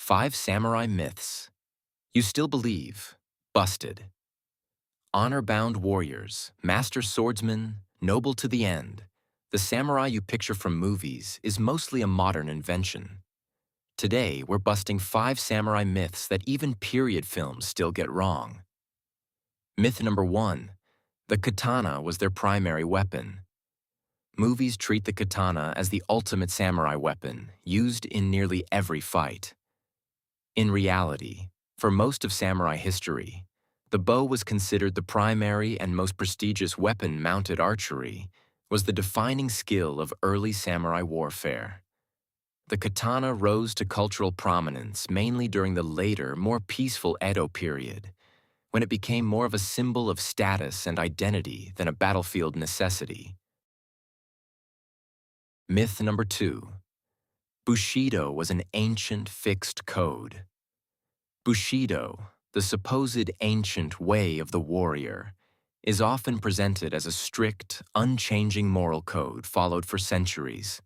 5 Samurai Myths You Still Believe. Busted. Honor-bound warriors, master swordsmen, noble to the end. The samurai you picture from movies is mostly a modern invention. Today, we're busting 5 samurai myths that even period films still get wrong. Myth number 1. The katana was their primary weapon. Movies treat the katana as the ultimate samurai weapon, used in nearly every fight. In reality, for most of samurai history, the bow was considered the primary and most prestigious weapon. Mounted archery was the defining skill of early samurai warfare. The katana rose to cultural prominence mainly during the later, more peaceful Edo period, when it became more of a symbol of status and identity than a battlefield necessity. Myth number 2. Bushido was an ancient fixed code. Bushido, the supposed ancient way of the warrior, is often presented as a strict, unchanging moral code followed for centuries.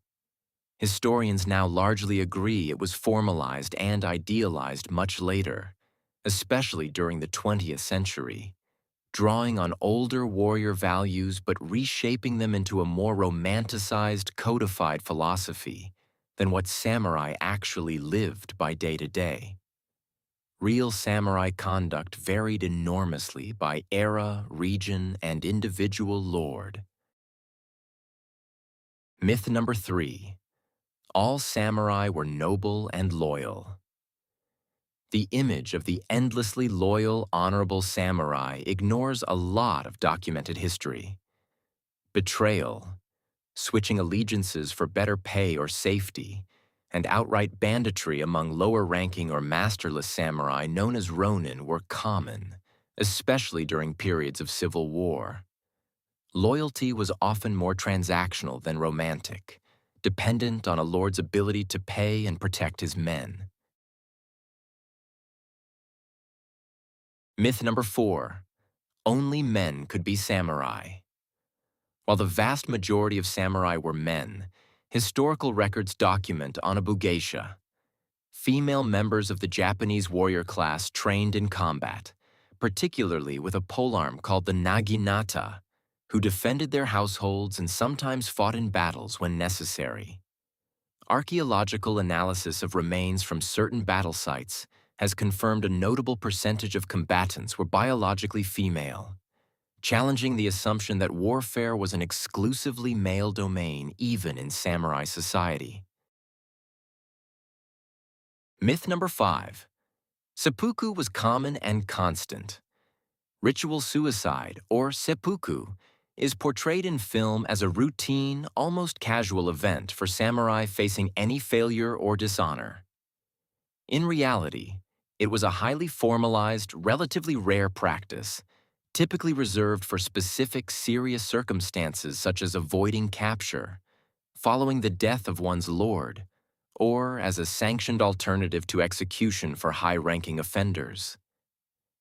Historians now largely agree it was formalized and idealized much later, especially during the 20th century, drawing on older warrior values but reshaping them into a more romanticized, codified philosophy than what samurai actually lived by day to day. Real samurai conduct varied enormously by era, region, and individual lord. Myth number 3. All samurai were noble and loyal. The image of the endlessly loyal, honorable samurai ignores a lot of documented history. Betrayal, switching allegiances for better pay or safety, and outright banditry among lower-ranking or masterless samurai known as ronin were common, especially during periods of civil war. Loyalty was often more transactional than romantic, dependent on a lord's ability to pay and protect his men. Myth number 4. Only men could be samurai. While the vast majority of samurai were men, historical records document honobu geisha, female members of the Japanese warrior class trained in combat, particularly with a polearm called the naginata, who defended their households and sometimes fought in battles when necessary. Archaeological analysis of remains from certain battle sites has confirmed a notable percentage of combatants were biologically female, challenging the assumption that warfare was an exclusively male domain even in samurai society. Myth number 5. Seppuku was common and constant. Ritual suicide, or seppuku, is portrayed in film as a routine, almost casual event for samurai facing any failure or dishonor. In reality, it was a highly formalized, relatively rare practice, typically reserved for specific serious circumstances such as avoiding capture, following the death of one's lord, or as a sanctioned alternative to execution for high-ranking offenders.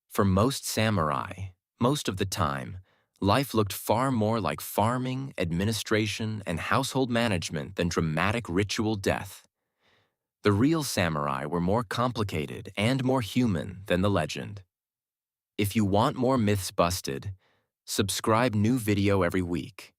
For most samurai, most of the time, life looked far more like farming, administration, and household management than dramatic ritual death. The real samurai were more complicated and more human than the legend. If you want more myths busted, subscribe new video every week.